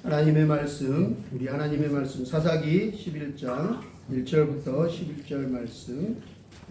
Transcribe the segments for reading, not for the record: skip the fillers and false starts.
하나님의 말씀, 우리 하나님의 말씀 사사기 11장 1절부터 11절 말씀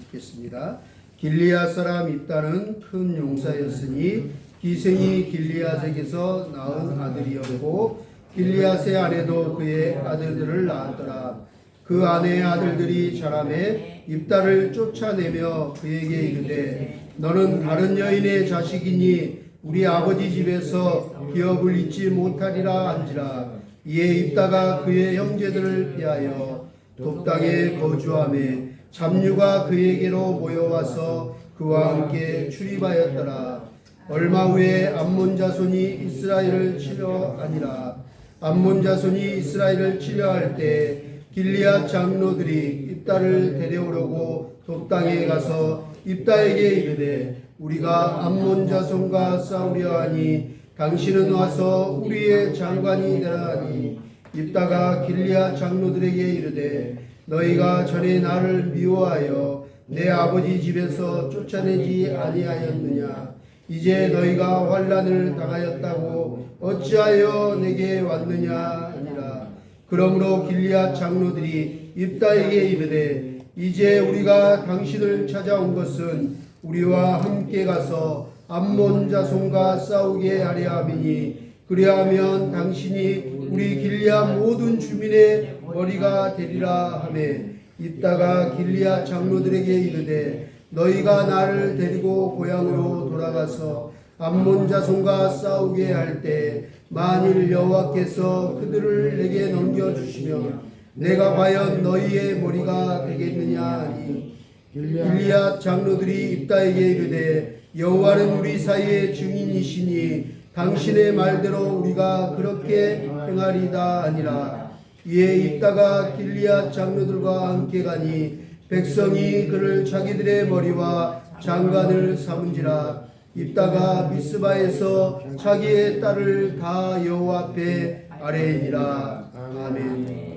읽겠습니다. 길리앗 사람 입다는 큰 용사였으니 기생이 길리앗에게서 낳은 아들이었고 길리앗의 아내도 그의 아들들을 낳았더라. 그 아내의 아들들이 자라매 입다를 쫓아내며 그에게 이르되 너는 다른 여인의 자식이니 우리 아버지 집에서 기업을 잊지 못하리라 한지라. 이에 입다가 그의 형제들을 피하여 돕당에 거주하매 잡류가 그에게로 모여와서 그와 함께 출입하였더라. 얼마 후에 암몬 자손이 이스라엘을 치려하니라. 암몬 자손이 이스라엘을 치려할 때 길리앗 장로들이 입다를 데려오려고 돕당에 가서 입다에게 이르되 우리가 암몬 자손과 싸우려 하니 당신은 와서 우리의 장관이 되라 하니 입다가 길리앗 장로들에게 이르되 너희가 전에 나를 미워하여 내 아버지 집에서 쫓아내지 아니하였느냐. 이제 너희가 환난을 당하였다고 어찌하여 내게 왔느냐 하니라. 그러므로 길리앗 장로들이 입다에게 이르되 이제 우리가 당신을 찾아온 것은 우리와 함께 가서 암몬 자손과 싸우게 하려 함이니 그리하면 당신이 우리 길리앗 모든 주민의 머리가 되리라 하매 입다가 길리앗 장로들에게 이르되 너희가 나를 데리고 고향으로 돌아가서 암몬 자손과 싸우게 할 때 만일 여호와께서 그들을 내게 넘겨주시면 내가 과연 너희의 머리가 되겠느냐 하니 길리앗 장로들이 입다에게 이르되 여호와는 우리 사이의 증인이시니 당신의 말대로 우리가 그렇게 행하리다 하니라. 이에 입다가 길리앗 장로들과 함께 가니 백성이 그를 자기들의 머리와 장관을 삼은지라. 입다가 미스바에서 자기의 딸을 다 여호와 앞에 아뢰니라. 아멘.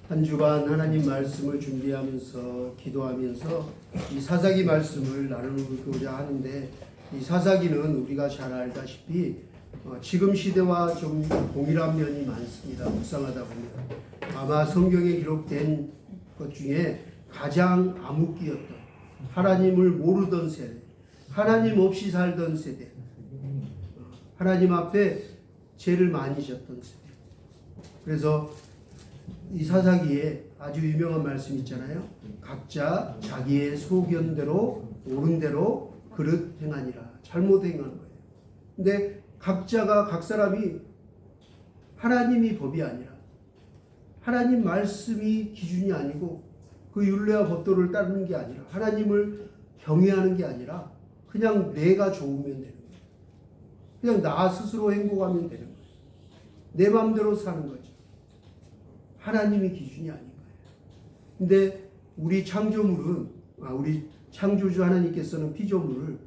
한 주간 하나님 말씀을 준비하면서 기도하면서 이 사사기 말씀을 나누고자 하는데 이 사사기는 우리가 잘 알다시피 지금 시대와 좀 동일한 면이 많습니다. 묵상하다 보면 아마 성경에 기록된 것 중에 가장 암흑기였던 하나님을 모르던 세대, 하나님 없이 살던 세대, 하나님 앞에 죄를 많이 졌던 세대. 그래서 이 사사기에 아주 유명한 말씀 있잖아요. 각자 자기의 소견대로 옳은 대로 그릇 행하니라. 잘못 행하는 거예요. 근데 각자가 각 사람이 하나님이 법이 아니라 하나님 말씀이 기준이 아니고 그 율례와 법도를 따르는 게 아니라 하나님을 경외하는 게 아니라 그냥 내가 좋으면 되는 거예요. 그냥 나 스스로 행복하면 되는 거예요. 내 마음대로 사는 거죠. 하나님이 기준이 아닌 거예요. 근데 우리 창조물은 우리 창조주 하나님께서는 피조물을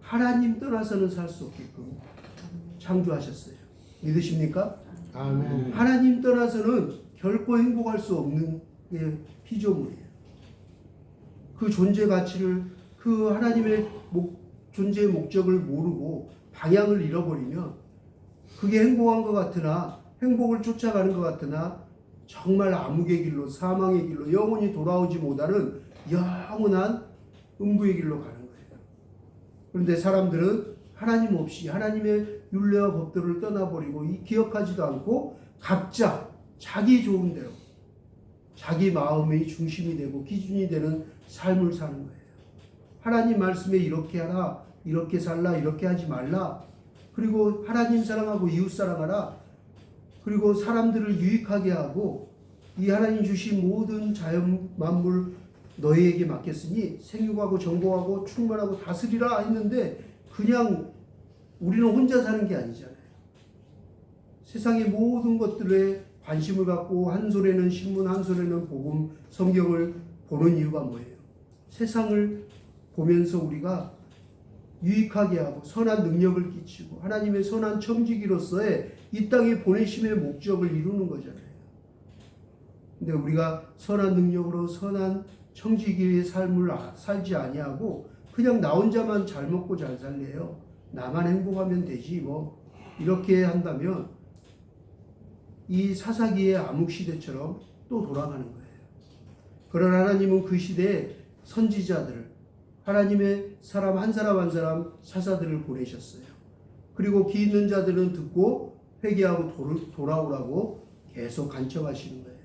하나님 떠나서는 살 수 없게끔 창조하셨어요. 믿으십니까? 아멘. 하나님 떠나서는 결코 행복할 수 없는 게 피조물이에요. 그 존재 가치를 그 하나님의 존재의 목적을 모르고 방향을 잃어버리면 그게 행복한 것 같으나 행복을 쫓아가는 것 같으나 정말 암흑의 길로 사망의 길로 영원히 돌아오지 못하는 영원한 음부의 길로 가는 거예요. 그런데 사람들은 하나님 없이 하나님의 율례와 법도를 떠나버리고 기억하지도 않고 각자 자기 좋은 대로 자기 마음의 중심이 되고 기준이 되는 삶을 사는 거예요. 하나님 말씀에 이렇게 하라, 이렇게 살라, 이렇게 하지 말라. 그리고 하나님 사랑하고 이웃 사랑하라. 그리고 사람들을 유익하게 하고 이 하나님 주신 모든 자연 만물 너희에게 맡겼으니 생육하고 정복하고 충만하고 다스리라 했는데 그냥 우리는 혼자 사는 게 아니잖아요. 세상의 모든 것들에 관심을 갖고 한 손에는 신문, 한 손에는 복음, 성경을 보는 이유가 뭐예요? 세상을 보면서 우리가 유익하게 하고 선한 능력을 끼치고 하나님의 선한 청지기로서의 이 땅에 보내심의 목적을 이루는 거잖아요. 근데 우리가 선한 능력으로 선한 청지기의 삶을 살지 아니하고 그냥 나 혼자만 잘 먹고 잘 살래요. 나만 행복하면 되지 뭐 이렇게 한다면 이 사사기의 암흑시대처럼 또 돌아가는 거예요. 그러나 하나님은 그 시대에 선지자들을, 하나님의 사람 한 사람 한 사람 사사들을 보내셨어요. 그리고 귀 있는 자들은 듣고 회개하고 돌아오라고 계속 간청하시는 거예요.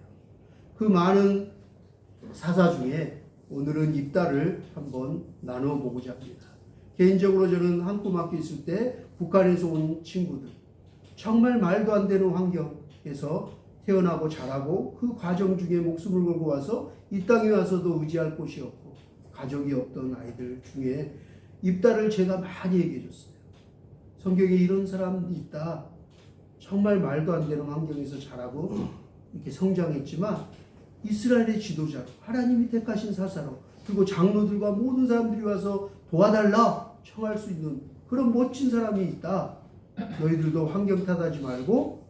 그 많은 사사 중에 오늘은 입다를 한번 나눠보고자 합니다. 개인적으로 저는 한국학교 있을 때 북한에서 온 친구들, 정말 말도 안 되는 환경에서 태어나고 자라고 그 과정 중에 목숨을 걸고 와서 이 땅에 와서도 의지할 곳이 없고 가족이 없던 아이들 중에 입다를 제가 많이 얘기해 줬어요. 성경에 이런 사람이 있다. 정말 말도 안 되는 환경에서 자라고 이렇게 성장했지만 이스라엘의 지도자로, 하나님이 택하신 사사로, 그리고 장로들과 모든 사람들이 와서 도와달라 청할 수 있는 그런 멋진 사람이 있다. 너희들도 환경 탓하지 말고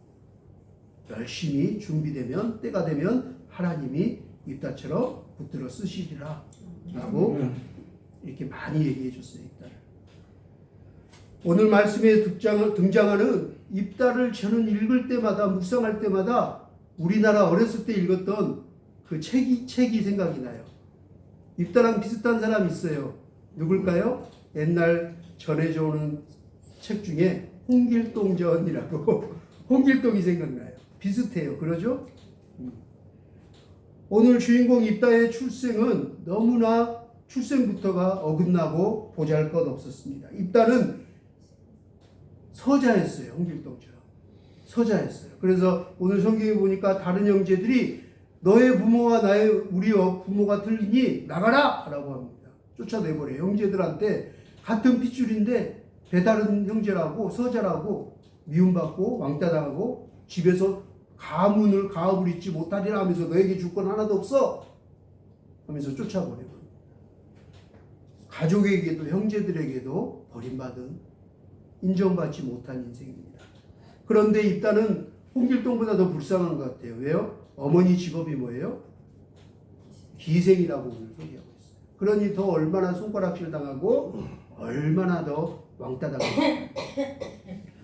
열심히 준비되면, 때가 되면 하나님이 입다처럼 붙들어 쓰시리라 라고 이렇게 많이 얘기해 줬어요. 입다를. 오늘 말씀에 등장하는 입다를 저는 읽을 때마다, 묵상할 때마다 우리나라 어렸을 때 읽었던 그 책이 생각이 나요. 입다랑 비슷한 사람이 있어요. 누굴까요? 옛날 전해져 오는 책 중에 홍길동전이라고 홍길동이 생각나요. 비슷해요. 그러죠? 오늘 주인공 입다의 출생은 너무나 출생부터가 어긋나고 보잘것없었습니다. 입다는 서자였어요. 홍길동처럼. 서자였어요. 그래서 오늘 성경에 보니까 다른 형제들이 너의 부모와 우리 부모가 틀리니 나가라! 라고 합니다. 쫓아내버려요. 형제들한테 같은 핏줄인데 배다른 형제라고, 서자라고 미움받고 왕따당하고 집에서 가업을 잊지 못하리라 하면서 너에게 줄 건 하나도 없어! 하면서 쫓아버려요. 가족에게도 형제들에게도 버림받은, 인정받지 못한 인생입니다. 그런데 입다는 홍길동보다 더 불쌍한 것 같아요. 왜요? 어머니 직업이 뭐예요? 기생이라고 오늘 소개하고 있어요. 그러니 더 얼마나 손가락질 당하고 얼마나 더 왕따 당하고.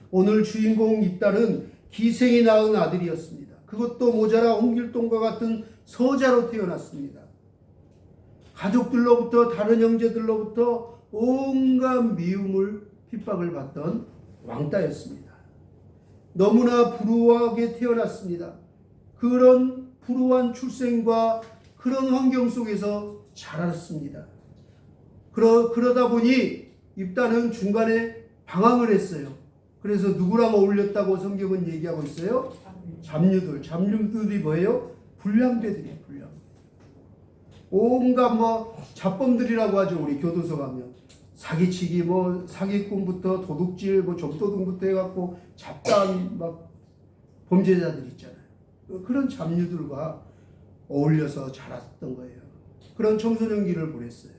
오늘 주인공 입다는 기생이 낳은 아들이었습니다. 그것도 모자라 홍길동과 같은 서자로 태어났습니다. 가족들로부터, 다른 형제들로부터 온갖 미움을, 핍박을 받던 왕따였습니다. 너무나 불우하게 태어났습니다. 그런 불우한 출생과 그런 환경 속에서 자랐습니다. 그러다 보니 입다는 중간에 방황을 했어요. 그래서 누구랑 어울렸다고 성경은 얘기하고 있어요? 잡류들이 뭐예요? 불량배들이에요. 불량. 온갖 잡범들이라고 하죠. 우리 교도소 가면 사기치기, 사기꾼부터 도둑질, 점도등부터 해갖고 잡다한 범죄자들 있잖아요. 그런 잡류들과 어울려서 자랐던 거예요. 그런 청소년기를 보냈어요.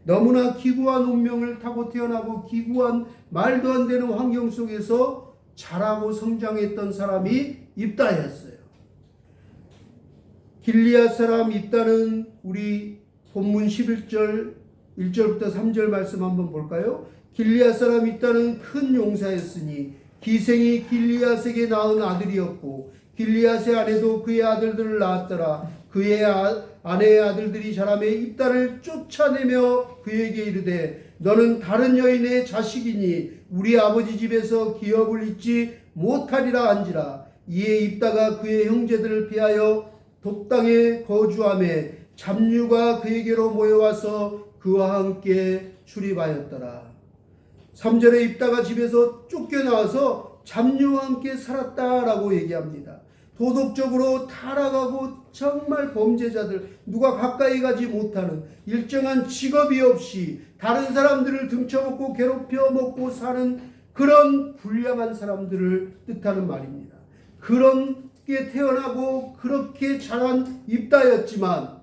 너무나 기구한 운명을 타고 태어나고 기구한 말도 안 되는 환경 속에서 자라고 성장했던 사람이 입다였어요. 길리앗 사람 입다는 우리 본문 11절 1절부터 3절 말씀 한번 볼까요? 길리앗 사람 입다는 큰 용사였으니 기생이 길리앗에게 낳은 아들이었고 길리앗의 아내도 그의 아들들을 낳았더라. 그의 아내의 아들들이 자라매 입다를 쫓아내며 그에게 이르되 너는 다른 여인의 자식이니 우리 아버지 집에서 기업을 잊지 못하리라 한지라. 이에 입다가 그의 형제들을 피하여 독당에 거주하매 잡류가 그에게로 모여와서 그와 함께 출입하였더라. 3절에 입다가 집에서 쫓겨나와서 잡류와 함께 살았다라고 얘기합니다. 도덕적으로 타락하고 정말 범죄자들, 누가 가까이 가지 못하는, 일정한 직업이 없이 다른 사람들을 등쳐먹고 괴롭혀 먹고 사는 그런 불량한 사람들을 뜻하는 말입니다. 그렇게 태어나고 그렇게 자란 입다였지만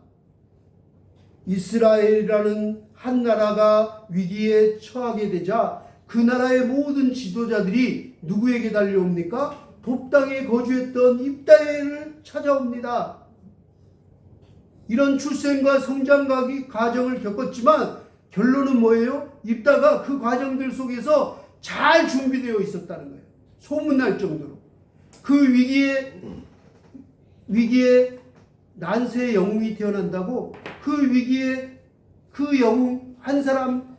이스라엘이라는 한 나라가 위기에 처하게 되자 그 나라의 모든 지도자들이 누구에게 달려옵니까? 독당에 거주했던 입다를 찾아옵니다. 이런 출생과 성장 과정을 겪었지만 결론은 뭐예요? 입다가 그 과정들 속에서 잘 준비되어 있었다는 거예요. 소문날 정도로 그 위기에 난세의 영웅이 태어난다고 그 위기에 그 영웅 한 사람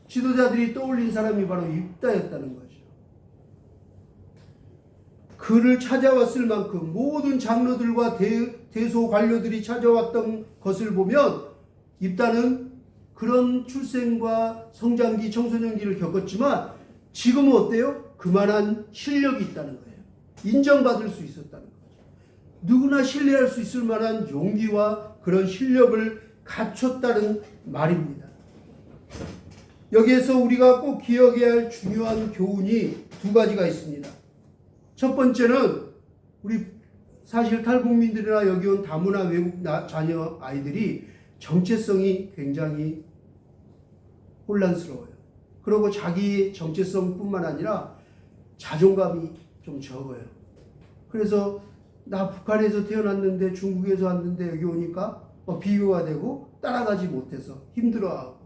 지도자들이 떠올린 사람이 바로 입다였다는 거죠. 그를 찾아왔을 만큼 모든 장로들과 대소 관료들이 찾아왔던 것을 보면 입다는 그런 출생과 성장기, 청소년기를 겪었지만 지금은 어때요? 그만한 실력이 있다는 거예요. 인정받을 수 있었다는 거죠. 누구나 신뢰할 수 있을 만한 용기와 그런 실력을 갖췄다는 말입니다. 여기에서 우리가 꼭 기억해야 할 중요한 교훈이 두 가지가 있습니다. 첫 번째는 우리 사실 탈북민들이나 여기 온 다문화 외국 자녀 아이들이 정체성이 굉장히 혼란스러워요. 그리고 자기 정체성뿐만 아니라 자존감이 좀 적어요. 그래서 나 북한에서 태어났는데 중국에서 왔는데 여기 오니까 막 비교가 되고 따라가지 못해서 힘들어하고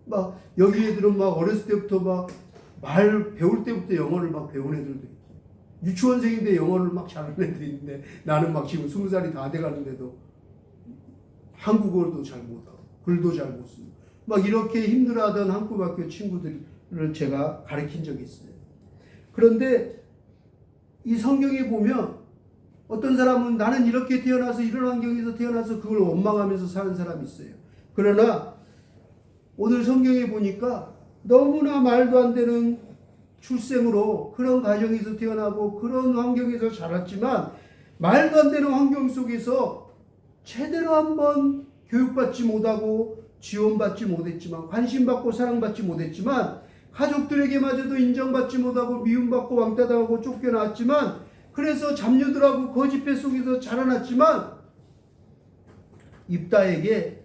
막 여기 애들은 막 어렸을 때부터 막 말 배울 때부터 영어를 막 배운 애들도 있고 유치원생인데 영어를 막 잘하는 애들이 있는데 나는 막 지금 20살이 다 돼가는데도 한국어도 잘 못하고 글도 잘 못 쓰고 막 이렇게 힘들어하던 한국학교 친구들을 제가 가르친 적이 있어요. 그런데 이 성경에 보면 어떤 사람은 나는 이렇게 태어나서 이런 환경에서 태어나서 그걸 원망하면서 사는 사람이 있어요. 그러나 오늘 성경에 보니까 너무나 말도 안 되는 출생으로 그런 가정에서 태어나고 그런 환경에서 자랐지만 말도 안 되는 환경 속에서 제대로 한번 교육받지 못하고 지원받지 못했지만 관심받고 사랑받지 못했지만 가족들에게마저도 인정받지 못하고 미움받고 왕따당하고 쫓겨나왔지만 그래서 잡녀들하고 거짓배 속에서 자라났지만 입다에게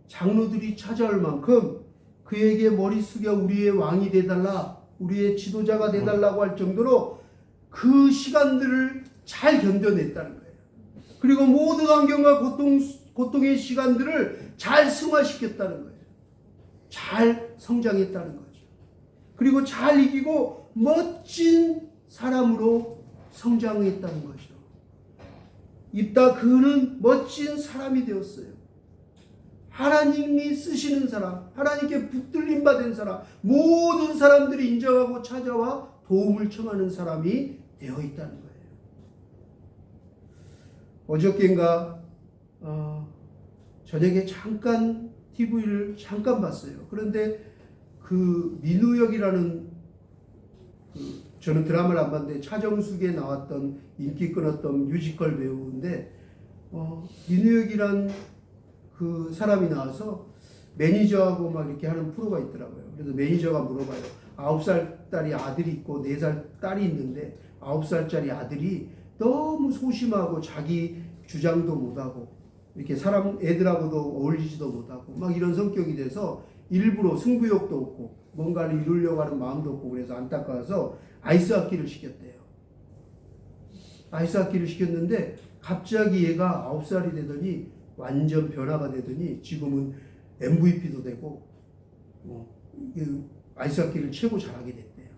장로들이 찾아올 만큼 그에게 머리 숙여 우리의 왕이 돼달라 우리의 지도자가 돼달라고 할 정도로 그 시간들을 잘 견뎌냈다는 거예요. 그리고 모든 환경과 고통의 시간들을 잘 승화시켰다는 거예요. 잘 성장했다는 거죠. 그리고 잘 이기고 멋진 사람으로 성장했다는 거죠. 입다 그는 멋진 사람이 되었어요. 하나님이 쓰시는 사람, 하나님께 붙들림 받은 사람, 모든 사람들이 인정하고 찾아와 도움을 청하는 사람이 되어 있다는 거예요. 어저께인가 저녁에 잠깐 TV를 잠깐 봤어요. 그런데 그 민우역이라는 저는 드라마를 안 봤는데 차정숙에 나왔던 인기 끊었던 뮤지컬 배우인데 민우역이란 그 사람이 나와서 매니저하고 막 이렇게 하는 프로가 있더라고요. 그래서 매니저가 물어봐요. 9살 딸이 아들이 있고 4살 딸이 있는데 9살짜리 아들이 너무 소심하고 자기 주장도 못하고 이렇게 사람 애들하고도 어울리지도 못하고 막 이런 성격이 돼서 일부러 승부욕도 없고 뭔가를 이루려고 하는 마음도 없고 그래서 안타까워서 아이스하키를 시켰대요. 아이스하키를 시켰는데 갑자기 얘가 9살이 되더니 완전 변화가 되더니 지금은 MVP도 되고 아이스하키를 최고 잘하게 됐대요.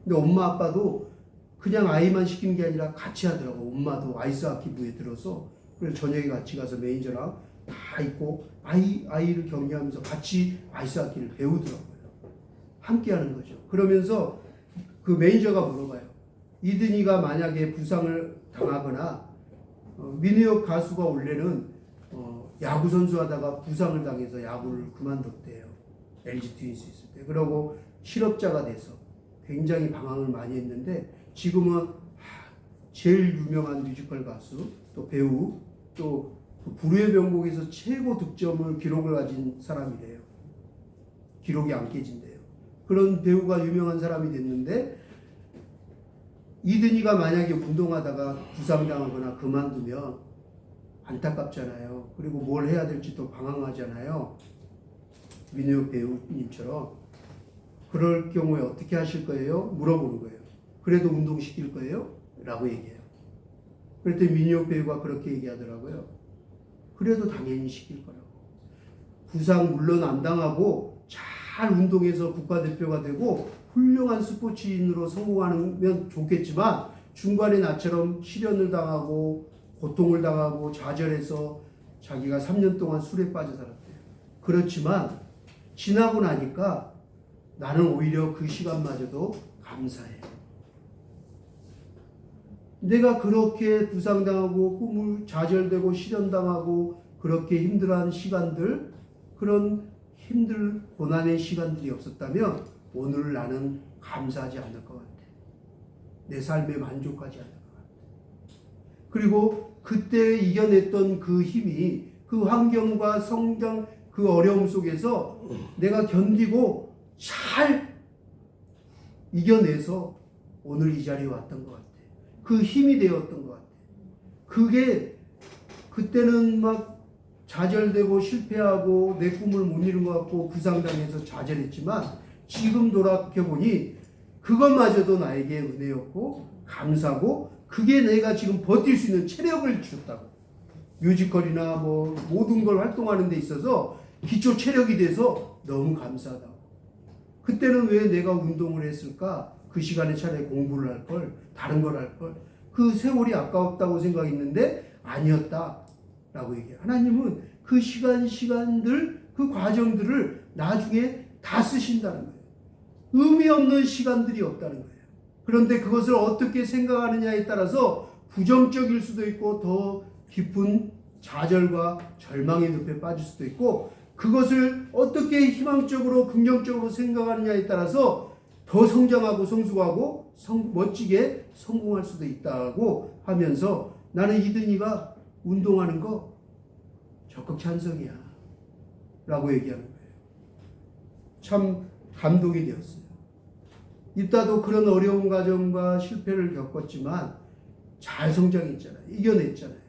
근데 엄마 아빠도 그냥 아이만 시키는 게 아니라 같이 하더라고. 엄마도 아이스하키부에 들어서 그래서 저녁에 같이 가서 매니저랑 다 있고 아이를 격려하면서 같이 아이스하키를 배우더라고요. 함께 하는 거죠. 그러면서 그 매니저가 물어봐요. 이든이가 만약에 부상을 당하거나 민우역 가수가 원래는 야구 선수 하다가 부상을 당해서 야구를 그만뒀대요. LG 트윈스 있을 때. 그러고 실업자가 돼서 굉장히 방황을 많이 했는데 지금은 제일 유명한 뮤지컬 가수 또 배우 또 불후의 명곡에서 최고 득점을 기록을 가진 사람이래요. 기록이 안 깨진대요. 그런 배우가 유명한 사람이 됐는데 이든이가 만약에 운동하다가 부상당하거나 그만두면 안타깝잖아요. 그리고 뭘 해야 될지 또 방황하잖아요. 민우역 배우님처럼. 그럴 경우에 어떻게 하실 거예요? 물어보는 거예요. 그래도 운동시킬 거예요? 라고 얘기해요. 그랬더니 민우역 배우가 그렇게 얘기하더라고요. 그래도 당연히 시킬 거라고. 부상 물론 안 당하고 잘 운동해서 국가대표가 되고 훌륭한 스포츠인으로 성공하면 좋겠지만 중간에 나처럼 시련을 당하고 고통을 당하고 좌절해서 자기가 3년 동안 술에 빠져 살았대요. 그렇지만 지나고 나니까 나는 오히려 그 시간마저도 감사해요. 내가 그렇게 부상당하고 꿈을 좌절되고 시련당하고 그렇게 힘들어하는 시간들, 그런 힘들 고난의 시간들이 없었다면 오늘 나는 감사하지 않을 것 같아. 내 삶에 만족하지 않을 것 같아. 그리고 그때 이겨냈던 그 힘이 그 환경과 성장, 그 어려움 속에서 내가 견디고 잘 이겨내서 오늘 이 자리에 왔던 것 같아. 그 힘이 되었던 것 같아. 그게 그때는 막 좌절되고 실패하고 내 꿈을 못 이룬 것 같고 부상당해서 좌절했지만 지금 돌아보니 그것마저도 나에게 은혜였고 감사고 그게 내가 지금 버틸 수 있는 체력을 주었다고. 뮤지컬이나 뭐 모든 걸 활동하는 데 있어서 기초 체력이 돼서 너무 감사하다고. 그때는 왜 내가 운동을 했을까? 그 시간에 차라리 공부를 할 걸, 다른 걸 할 걸. 그 세월이 아까웠다고 생각했는데 아니었다라고 얘기해요. 하나님은 그 시간들, 그 과정들을 나중에 다 쓰신다는 거예요. 의미 없는 시간들이 없다는 거예요. 그런데 그것을 어떻게 생각하느냐에 따라서 부정적일 수도 있고 더 깊은 좌절과 절망의 늪에 빠질 수도 있고 그것을 어떻게 희망적으로 긍정적으로 생각하느냐에 따라서 더 성장하고 성숙하고 멋지게 성공할 수도 있다고 하면서 나는 이든이가 운동하는 거 적극 찬성이야 라고 얘기하는 거예요. 참 감동이 되었어요. 입다도 그런 어려운 과정과 실패를 겪었지만 잘 성장했잖아요. 이겨냈잖아요.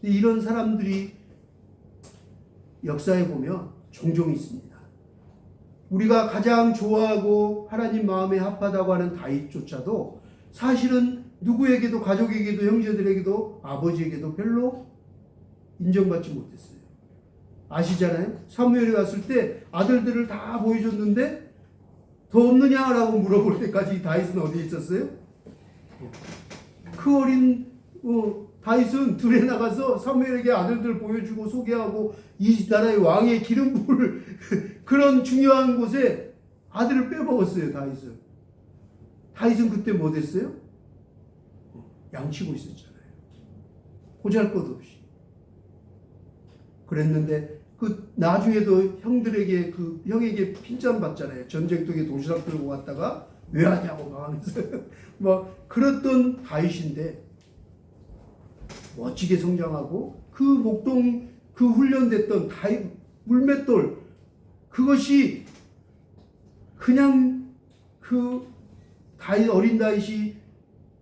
이런 사람들이 역사에 보면 종종 있습니다. 우리가 가장 좋아하고 하나님 마음에 합하다고 하는 다윗조차도 사실은 누구에게도 가족에게도 형제들에게도 아버지에게도 별로 인정받지 못했어요. 아시잖아요. 사무엘이 왔을 때 아들들을 다 보여줬는데 더 없느냐라고 물어볼 때까지 다윗은 어디에 있었어요? 그 어린 다윗은 들에 나가서 사무엘에게 아들들 보여주고 소개하고 이 나라의 왕의 기름 부을 그런 중요한 곳에 아들을 빼먹었어요. 다윗은 그때 뭐 됐어요? 양치고 있었잖아요. 보잘것없이. 그랬는데 그 나중에도 형들에게 그 형에게 핀잔 받잖아요. 전쟁통에 도시락 들고 갔다가 왜 하냐고 방황했어요. 막 그랬던 다윗인데 멋지게 성장하고 그 목동 그 훈련됐던 다윗 물맷돌 그것이 그냥 그 다윗 어린 다윗이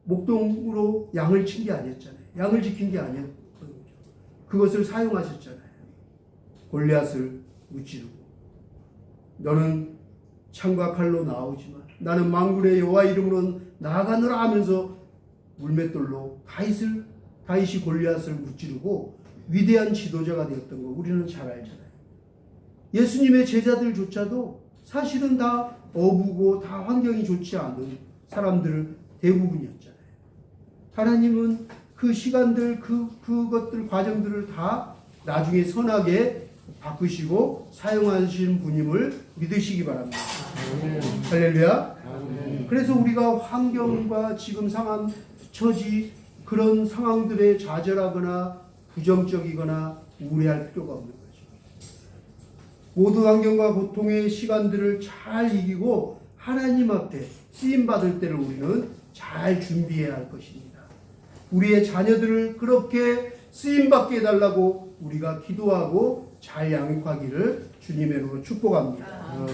목동으로 양을 친 게 아니었잖아요. 양을 지킨 게 아니었거든요. 그것을 사용하셨잖아요. 골리앗을 무찌르고 너는 창과 칼로 나오지만 나는 만군의 여호와 이름으로 나아가노라 하면서 물맷돌로 다윗이 골리앗을 무찌르고 위대한 지도자가 되었던 거 우리는 잘 알잖아요. 예수님의 제자들조차도 사실은 다 어부고 다 환경이 좋지 않은 사람들 대부분이었잖아요. 하나님은 그 시간들 그것들 과정들을 다 나중에 선하게 바꾸시고 사용하시는 분임을 믿으시기 바랍니다. 할렐루야. 그래서 우리가 환경과 지금 상황 처지 그런 상황들에 좌절하거나 부정적이거나 우울해할 필요가 없는 거죠. 모든 환경과 고통의 시간들을 잘 이기고 하나님 앞에 쓰임받을 때를 우리는 잘 준비해야 할 것입니다. 우리의 자녀들을 그렇게 쓰임받게 해달라고 우리가 기도하고 잘 양육하기를 주님의 이름으로 축복합니다.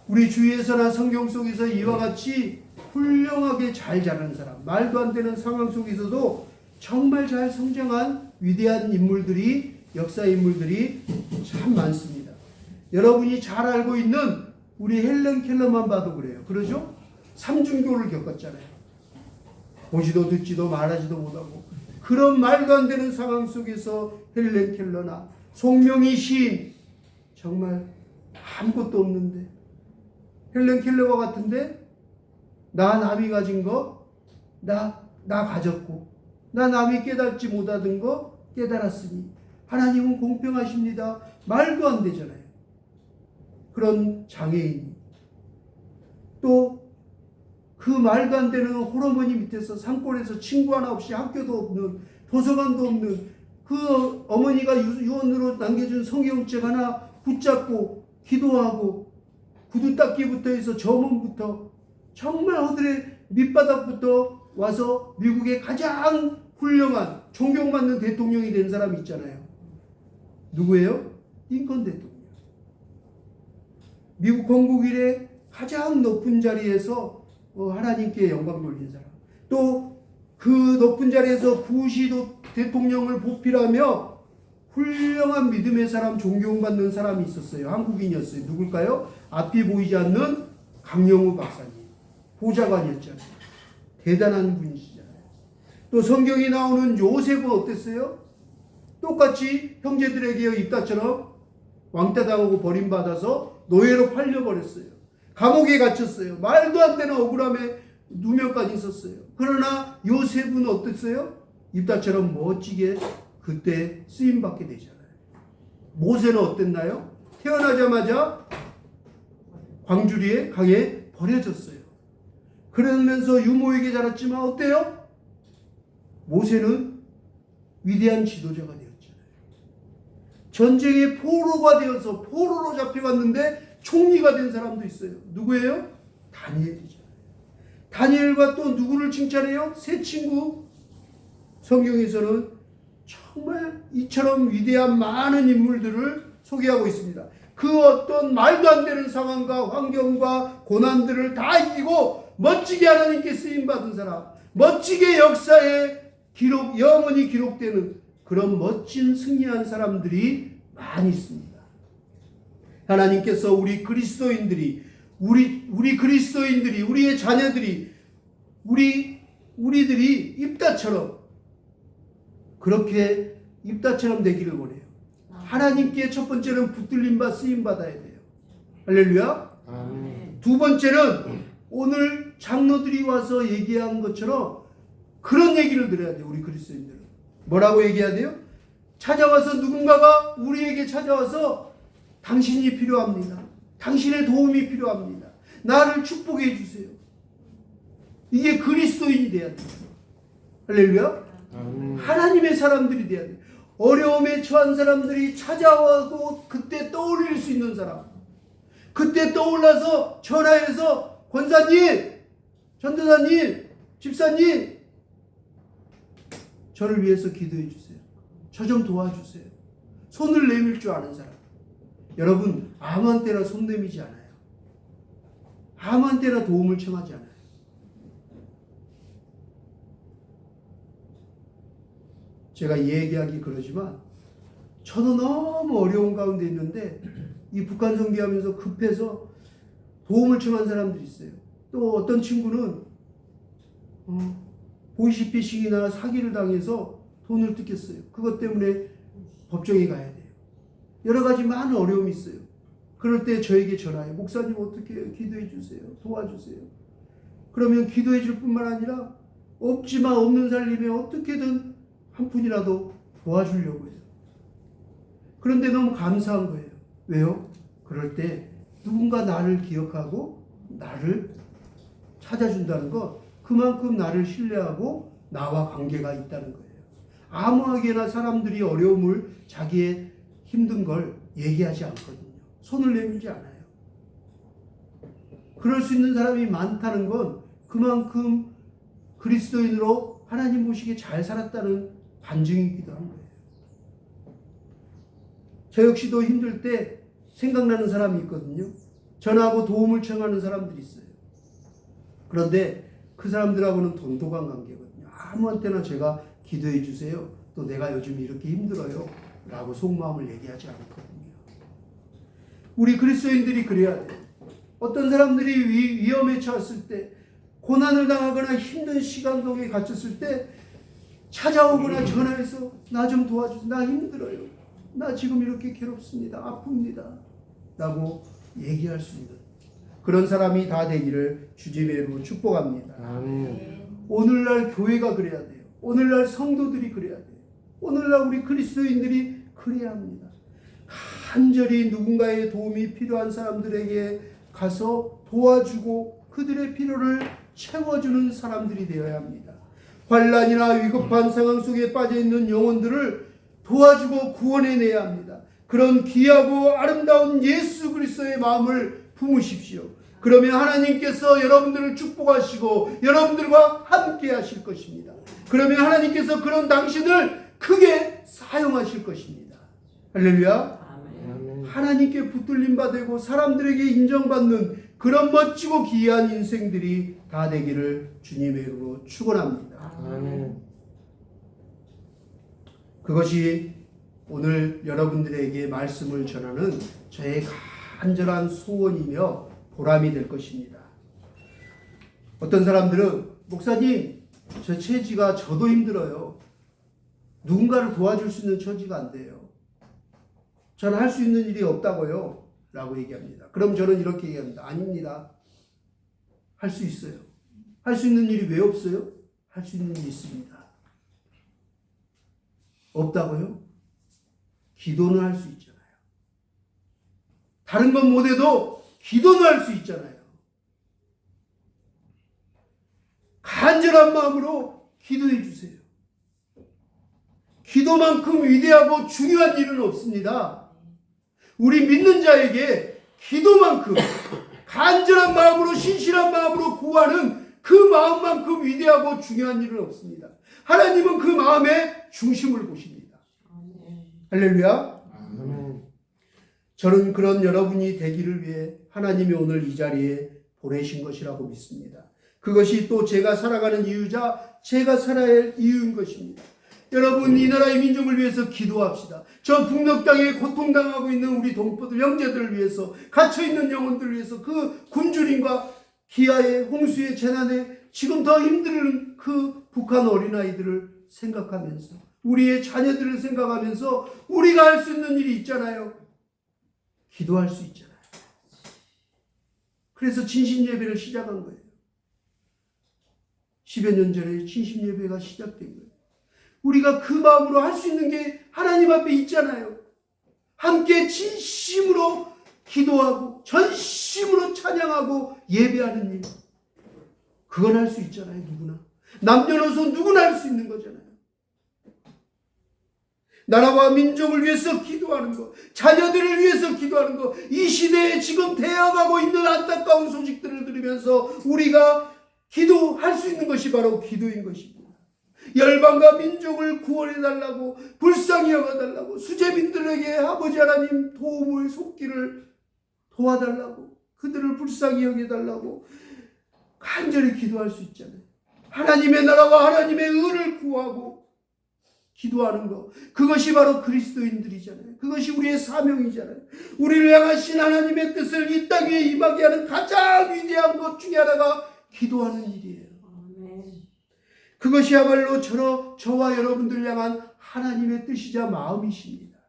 우리 주위에서나 성경 속에서 이와 같이 훌륭하게 잘 자란 사람, 말도 안 되는 상황 속에서도 정말 잘 성장한 위대한 인물들이 역사 인물들이 참 많습니다. 여러분이 잘 알고 있는 우리 헬렌 켈러만 봐도 그래요. 그러죠? 삼중교를 겪었잖아요. 보지도 듣지도 말하지도 못하고 그런 말도 안 되는 상황 속에서 헬렌 켈러나 송명희 시인 정말 아무것도 없는데 헬렌 켈러와 같은데 나 남이 가진 거 나 가졌고 나 남이 깨닫지 못하던 거 깨달았으니 하나님은 공평하십니다. 말도 안 되잖아요. 그런 장애인이 또 그 말도 안 되는 홀어머니 밑에서 산골에서 친구 하나 없이 학교도 없는 도서관도 없는 그 어머니가 유언으로 남겨준 성경책 하나 붙잡고 기도하고 구두 닦기부터 해서 점원부터 정말 허들의 밑바닥부터 와서 미국의 가장 훌륭한 존경받는 대통령이 된 사람이 있잖아요. 누구예요? 링컨 대통령. 미국 건국 이래 가장 높은 자리에서 하나님께 영광 돌린 사람. 또 그 높은 자리에서 부시 대통령을 보필하며 훌륭한 믿음의 사람, 존경받는 사람이 있었어요. 한국인이었어요. 누굴까요? 앞이 보이지 않는 강영우 박사님. 보좌관이었잖아요. 대단한 분이시잖아요. 또 성경이 나오는 요셉은 어땠어요? 똑같이 형제들에게 입다처럼 왕따당하고 버림받아서 노예로 팔려버렸어요. 감옥에 갇혔어요. 말도 안 되는 억울함에 누명까지 있었어요. 그러나 요셉은 어땠어요? 입다처럼 멋지게 그때 쓰임받게 되잖아요. 모세는 어땠나요? 태어나자마자 광주리에 강에 버려졌어요. 그러면서 유모에게 자랐지만 어때요? 모세는 위대한 지도자가 되었잖아요. 전쟁의 포로가 되어서 포로로 잡혀갔는데 총리가 된 사람도 있어요. 누구예요? 다니엘이죠. 다니엘과 또 누구를 칭찬해요? 세 친구. 성경에서는 정말 이처럼 위대한 많은 인물들을 소개하고 있습니다. 그 어떤 말도 안 되는 상황과 환경과 고난들을 다 이기고 멋지게 하나님께 쓰임받은 사람, 멋지게 역사에 영원히 기록되는 그런 멋진 승리한 사람들이 많이 있습니다. 하나님께서 우리 그리스도인들이, 우리의 자녀들이, 우리들이 입다처럼 그렇게 입다처럼 되기를 원해요. 하나님께 첫 번째는 붙들림과 쓰임받아야 돼요. 할렐루야. 두 번째는 오늘 장로들이 와서 얘기한 것처럼 그런 얘기를 들어야 돼요. 우리 그리스도인들은. 뭐라고 얘기해야 돼요? 찾아와서 누군가가 우리에게 찾아와서 당신이 필요합니다. 당신의 도움이 필요합니다. 나를 축복해 주세요. 이게 그리스도인이 돼야 돼요. 할렐루야. 하나님의 사람들이 돼야 돼요. 어려움에 처한 사람들이 찾아와도 그때 떠올릴 수 있는 사람. 그때 떠올라서 전화해서 권사님, 전도사님, 집사님, 저를 위해서 기도해 주세요. 저 좀 도와주세요. 손을 내밀 줄 아는 사람. 여러분, 아무한테나 손 내미지 않아요. 아무한테나 도움을 청하지 않아요. 제가 얘기하기 그러지만 저도 너무 어려운 가운데 있는데 이 북한 선교하면서 급해서 도움을 청한 사람들이 있어요. 또 어떤 친구는 보이시피싱이나 사기를 당해서 돈을 뜯겼어요. 그것 때문에 법정에 가야 돼요. 여러 가지 많은 어려움이 있어요. 그럴 때 저에게 전화해요. 목사님 어떻게 기도해 주세요. 도와주세요. 그러면 기도해 줄 뿐만 아니라 없지만 없는 살림에 어떻게든 한 푼이라도 도와주려고 해요. 그런데 너무 감사한 거예요. 왜요? 그럴 때 누군가 나를 기억하고 나를 찾아준다는 건 그만큼 나를 신뢰하고 나와 관계가 있다는 거예요. 아무하게나 사람들이 어려움을 자기의 힘든 걸 얘기하지 않거든요. 손을 내밀지 않아요. 그럴 수 있는 사람이 많다는 건 그만큼 그리스도인으로 하나님 보시기에 잘 살았다는 반증이기도 한 거예요. 저 역시도 힘들 때 생각나는 사람이 있거든요. 전화하고 도움을 청하는 사람들이 있어요. 그런데 그 사람들하고는 돈독한 관계거든요. 아무한테나 제가 기도해 주세요. 또 내가 요즘 이렇게 힘들어요. 라고 속마음을 얘기하지 않거든요. 우리 그리스도인들이 그래야 돼요. 어떤 사람들이 위험에 처했을 때, 고난을 당하거나 힘든 시간 속에 갇혔을 때 찾아오거나 전화해서 나 좀 도와주세요. 나 힘들어요. 나 지금 이렇게 괴롭습니다. 아픕니다. 라고 얘기할 수 있는 그런 사람이 다 되기를 주님의 이름으로 축복합니다. 아멘. 오늘날 교회가 그래야 돼요. 오늘날 성도들이 그래야 돼요. 오늘날 우리 그리스도인들이 그래야 합니다. 간절히 누군가의 도움이 필요한 사람들에게 가서 도와주고 그들의 필요를 채워주는 사람들이 되어야 합니다. 환난이나 위급한 상황 속에 빠져있는 영혼들을 도와주고 구원해내야 합니다. 그런 귀하고 아름다운 예수 그리스도의 마음을 품으십시오. 그러면 하나님께서 여러분들을 축복하시고 여러분들과 함께 하실 것입니다. 그러면 하나님께서 그런 당신을 크게 사용하실 것입니다. 할렐루야. 아멘. 하나님께 붙들림 받고 사람들에게 인정받는 그런 멋지고 귀한 인생들이 다 되기를 주님의 이름으로 축원합니다. 아멘. 그것이 오늘 여러분들에게 말씀을 전하는 저의 간절한 소원이며 보람이 될 것입니다. 어떤 사람들은 목사님, 저 처지가 저도 힘들어요. 누군가를 도와줄 수 있는 처지가 안 돼요. 저는 할 수 있는 일이 없다고요. 라고 얘기합니다. 그럼 저는 이렇게 얘기합니다. 아닙니다. 할 수 있어요. 할 수 있는 일이 왜 없어요? 할 수 있는 일이 있습니다. 없다고요? 기도는 할 수 있잖아요. 다른 건 못해도 기도는 할 수 있잖아요. 간절한 마음으로 기도해 주세요. 기도만큼 위대하고 중요한 일은 없습니다. 우리 믿는 자에게 기도만큼 간절한 마음으로 신실한 마음으로 구하는 그 마음만큼 위대하고 중요한 일은 없습니다. 하나님은 그 마음의 중심을 보십니다. 할렐루야. 아멘. 저는 그런 여러분이 되기를 위해 하나님이 오늘 이 자리에 보내신 것이라고 믿습니다. 그것이 또 제가 살아가는 이유자, 제가 살아야 할 이유인 것입니다. 여러분, 이 나라의 민족을 위해서 기도합시다. 저 북녘 땅에 고통당하고 있는 우리 동포들, 형제들을 위해서, 갇혀있는 영혼들을 위해서, 그 굶주림과 기아의 홍수의 재난에 지금 더 힘든 그 북한 어린아이들을 생각하면서, 우리의 자녀들을 생각하면서 우리가 할 수 있는 일이 있잖아요. 기도할 수 있잖아요. 그래서 진심예배를 시작한 거예요. 10여 년 전에 진심예배가 시작된 거예요. 우리가 그 마음으로 할 수 있는 게 하나님 앞에 있잖아요. 함께 진심으로 기도하고 전심으로 찬양하고 예배하는 일. 그건 할 수 있잖아요. 누구나. 남녀노소 누구나 할 수 있는 거잖아요. 나라와 민족을 위해서 기도하는 것, 자녀들을 위해서 기도하는 것, 이 시대에 지금 되어가고 있는 안타까운 소식들을 들으면서 우리가 기도할 수 있는 것이 바로 기도인 것입니다. 열방과 민족을 구원해달라고, 불쌍히 여겨달라고, 수재민들에게 아버지 하나님 도움을 속기를 도와달라고, 그들을 불쌍히 여겨달라고 간절히 기도할 수 있잖아요. 하나님의 나라와 하나님의 의를 구하고 기도하는 것, 그것이 바로 그리스도인들이잖아요. 그것이 우리의 사명이잖아요. 우리를 향하신 하나님의 뜻을 이 땅 위에 임하게 하는 가장 위대한 것 중에 하나가 기도하는 일이에요. 그것이야말로 저와 여러분들 향한 하나님의 뜻이자 마음이십니다.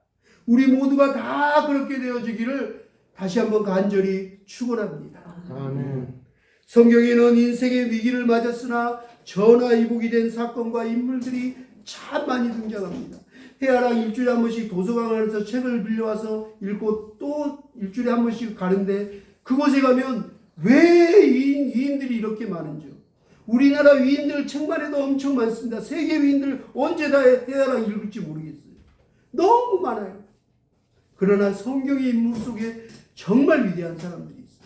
우리 모두가 다 그렇게 되어지기를 다시 한번 간절히 축원합니다. 아멘. 성경에는 인생의 위기를 맞았으나 전화위복이 된 사건과 인물들이 참 많이 등장합니다. 해아랑 일주일에 한 번씩 도서관에서 책을 빌려와서 읽고 또 일주일에 한 번씩 가는데 그곳에 가면 왜 위인들이 이렇게 많은지요. 우리나라 위인들 책만 해도 엄청 많습니다. 세계 위인들 언제 다 해아랑 읽을지 모르겠어요. 너무 많아요. 그러나 성경의 인물 속에 정말 위대한 사람들이 있어요.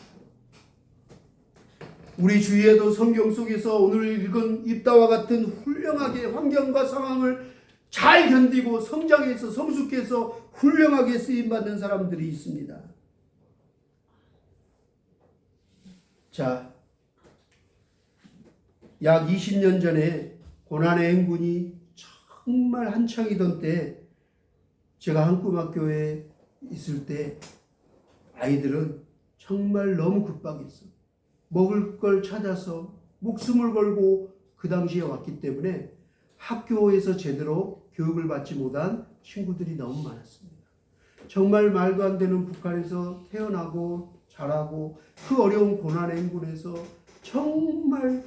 우리 주위에도 성경 속에서 오늘 읽은 입다와 같은 훌륭하게 환경과 상황을 잘 견디고 성장해서 성숙해서 훌륭하게 쓰임받는 사람들이 있습니다. 자, 약 20년 전에 고난의 행군이 정말 한창이던 때 제가 한꿈학교에 있을 때 아이들은 정말 너무 급박했어요. 먹을 걸 찾아서 목숨을 걸고 그 당시에 왔기 때문에 학교에서 제대로 교육을 받지 못한 친구들이 너무 많았습니다. 정말 말도 안 되는 북한에서 태어나고 잘하고 그 어려운 고난의 행군에서 정말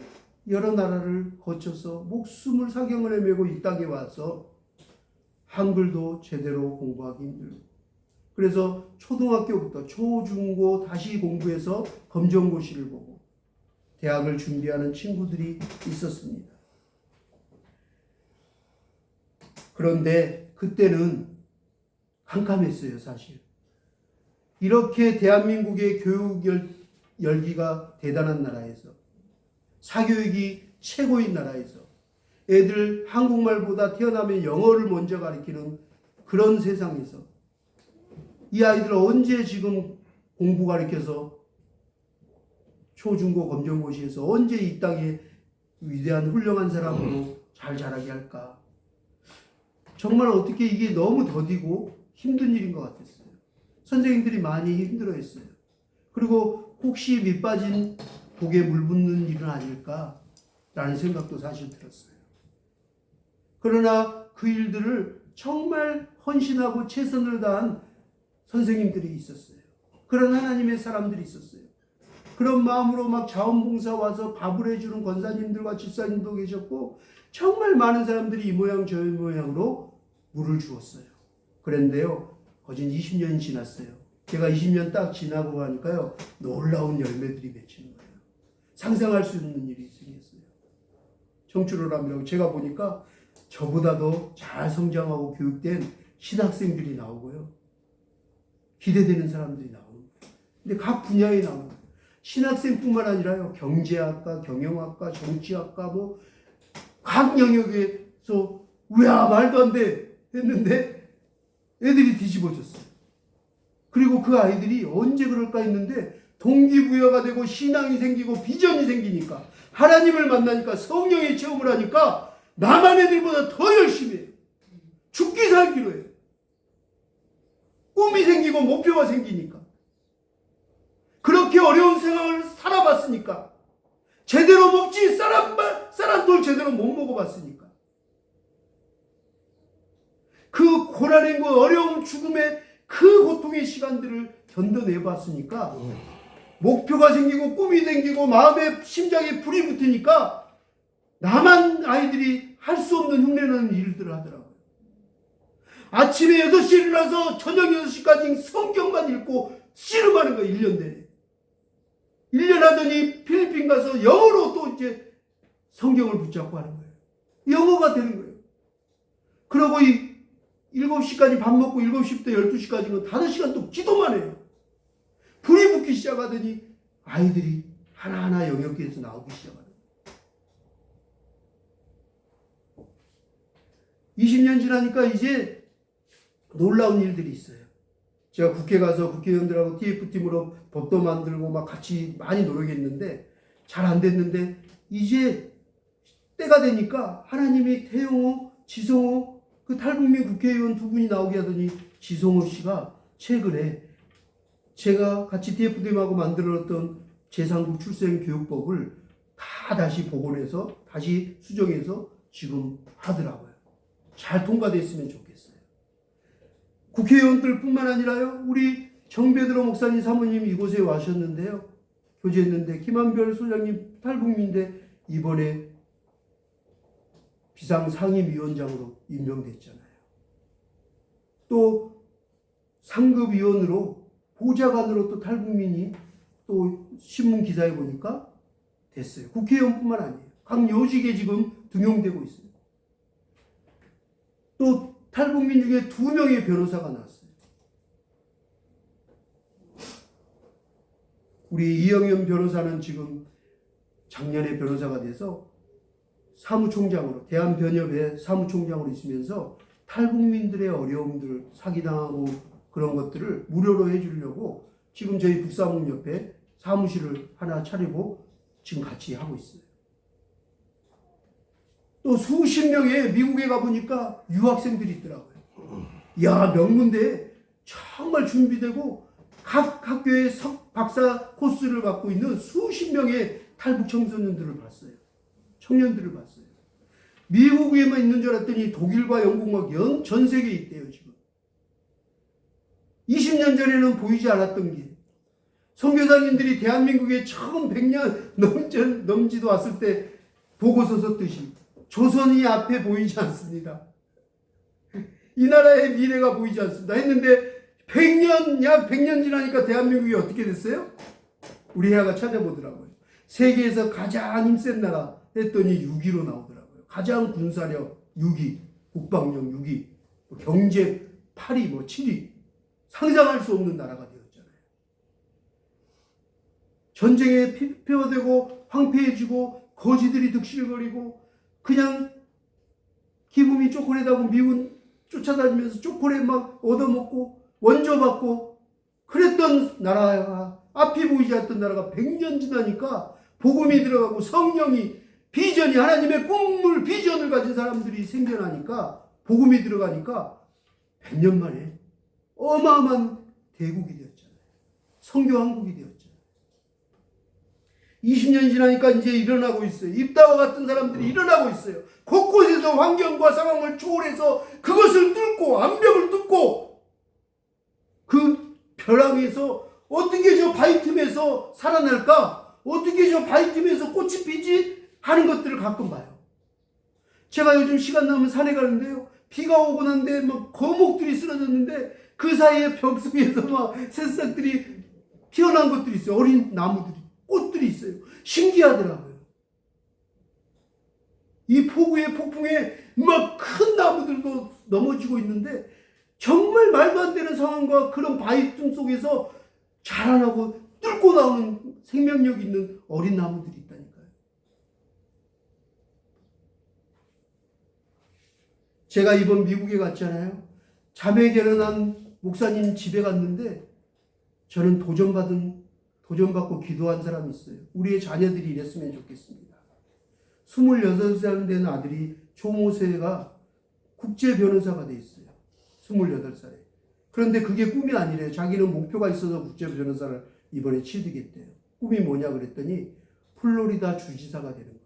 여러 나라를 거쳐서 목숨을 사경을 헤매고 이 땅에 와서 한글도 제대로 공부하기 힘들고, 그래서 초등학교부터 초중고 다시 공부해서 검정고시를 보고 대학을 준비하는 친구들이 있었습니다. 그런데 그때는 캄캄했어요, 사실. 이렇게 대한민국의 교육 열기가 대단한 나라에서, 사교육이 최고인 나라에서 애들 한국말보다 태어나면 영어를 먼저 가르치는 그런 세상에서 이 아이들 언제 지금 공부 가르쳐서 초중고 검정고시에서 언제 이 땅에 위대한 훌륭한 사람으로 잘 자라게 할까? 정말 어떻게 이게 너무 더디고 힘든 일인 것 같았어요. 선생님들이 많이 힘들어했어요. 그리고 혹시 밑빠진 독에 물 붓는 일은 아닐까라는 생각도 사실 들었어요. 그러나 그 일들을 정말 헌신하고 최선을 다한 선생님들이 있었어요. 그런 하나님의 사람들이 있었어요. 그런 마음으로 막 자원봉사 와서 밥을 해주는 권사님들과 집사님도 계셨고, 정말 많은 사람들이 이 모양 저 모양으로 물을 주었어요. 그런데요, 거진 20년이 지났어요. 제가 20년 딱 지나고 가니까요, 놀라운 열매들이 맺히는 거예요. 상상할 수 없는 일이 생겼어요. 청출어람이라고 제가 보니까 저보다도 잘 성장하고 교육된 신학생들이 나오고요, 기대되는 사람들이 나오는 거예요. 근데 각 분야에 나오는 거예요. 신학생뿐만 아니라요, 경제학과, 경영학과, 정치학과, 뭐 각 영역에서 우야 말도 안 돼 했는데 애들이 뒤집어졌어요. 그리고 그 아이들이 언제 그럴까 했는데 동기부여가 되고 신앙이 생기고 비전이 생기니까, 하나님을 만나니까, 성령의 체험을 하니까 남한 애들보다 더 열심히 해요. 죽기 살기로 해요. 꿈이 생기고 목표가 생기니까. 그렇게 어려운 생활을 살아봤으니까, 제대로 먹지 쌀한돌 제대로 못 먹어봤으니까, 그 고난의 그 어려움, 죽음의 그 고통의 시간들을 견뎌내봤으니까 목표가 생기고 꿈이 생기고 마음에 심장에 불이 붙으니까 남한 아이들이 할 수 없는 흉내나는 일들을 하더라고요. 아침에 6시에 일어나서 저녁 6시까지 성경만 읽고 씨름하는 거예요. 1년 내내. 1년 하더니 필리핀 가서 영어로 또 이제 성경을 붙잡고 하는 거예요. 영어가 되는 거예요. 그러고 7시까지 밥 먹고 7시부터 12시까지는 5시간 또 기도만 해요. 불이 붙기 시작하더니 아이들이 하나하나 영역에서 나오기 시작하는 거예요. 20년 지나니까 이제 놀라운 일들이 있어요. 제가 국회 가서 국회의원들하고 TF팀으로 법도 만들고 막 같이 많이 노력했는데 잘 안 됐는데, 이제 때가 되니까 하나님이 태용호, 지성호, 그 탈북민 국회의원 두 분이 나오게 하더니 지성호 씨가 최근에 제가 같이 TF팀하고 만들었던 제3국 출생교육법을 다 다시 복원해서 다시 수정해서 지금 하더라고요. 잘 통과됐으면 좋겠어요. 국회의원들뿐만 아니라요, 우리 정배들어 목사님 사모님 이곳에 와셨는데요, 교제했는데 김한별 소장님 탈북민인데 이번에 비상상임위원장으로 임명됐잖아요. 또 상급위원으로 보좌관으로 또 탈북민이 또 신문 기사에 보니까 됐어요. 국회의원뿐만 아니에요. 각 요직에 지금 등용되고 있어요. 또 탈북민 중에 2명의 변호사가 나왔어요. 우리 이영현 변호사는 지금 작년에 변호사가 돼서 사무총장으로, 대한변협의 사무총장으로 있으면서 탈북민들의 어려움들, 사기당하고 그런 것들을 무료로 해주려고 지금 저희 북사목옆에 사무실을 하나 차리고 지금 같이 하고 있어요. 또 수십 명의 미국에 가보니까 유학생들이 있더라고요. 야, 명문대에 정말 준비되고 각 학교에 박사 코스를 받고 있는 수십 명의 탈북 청소년들을 봤어요. 청년들을 봤어요. 미국에만 있는 줄 알았더니 독일과 영국 막 전 세계에 있대요, 지금. 20년 전에는 보이지 않았던 게 선교사님들이 대한민국에 처음 100년 넘지도 왔을 때 보고서 썼듯이 조선이 앞에 보이지 않습니다. 이 나라의 미래가 보이지 않습니다. 했는데 약 100년 지나니까 대한민국이 어떻게 됐어요? 우리 해아가 찾아보더라고요. 세계에서 가장 힘센 나라 했더니 6위로 나오더라고요. 가장 군사력 6위, 국방력 6위, 경제 8위, 7위. 상상할 수 없는 나라가 되었잖아요. 전쟁에 피폐되고 황폐해지고 거지들이 득실거리고 그냥 기분이 초콜릿하고 미군 쫓아다니면서 초콜릿 막 얻어먹고 원조받고 그랬던 나라가 앞이 보이지 않던 나라가 100년 지나니까 복음이 들어가고 성령이 비전이 하나님의 꿈을 비전을 가진 사람들이 생겨나니까 복음이 들어가니까 100년 만에 어마어마한 대국이 되었잖아요. 성교왕국이 되었잖아요. 20년이 지나니까 이제 일어나고 있어요. 입다와 같은 사람들이 일어나고 있어요. 곳곳에서 환경과 상황을 초월해서 그것을 뚫고 암벽을 뚫고 그 벼랑에서 어떻게 저 바위 틈에서 살아날까? 어떻게 저 바위 틈에서 꽃이 피지? 하는 것들을 가끔 봐요. 제가 요즘 시간 나면 산에 가는데요. 비가 오고 난데 막 거목들이 쓰러졌는데 그 사이에 벽 속에서 막 새싹들이 피어난 것들이 있어요. 어린 나무들이, 꽃들이 있어요. 신기하더라고요. 이 폭우에 폭풍에 막 큰 나무들도 넘어지고 있는데 정말 말도 안 되는 상황과 그런 바위 틈 속에서 자라나고 뚫고 나오는 생명력 있는 어린 나무들이 있다니까요. 제가 이번 미국에 갔잖아요. 자매 결혼한 목사님 집에 갔는데 저는 도전받고 기도한 사람이 있어요. 우리의 자녀들이 이랬으면 좋겠습니다. 28살 된 아들이 조모세가 국제 변호사가 돼 있어요. 28살에. 그런데 그게 꿈이 아니래요. 자기는 목표가 있어서 국제 변호사를 이번에 취득했대요. 꿈이 뭐냐 그랬더니 플로리다 주지사가 되는 거예요.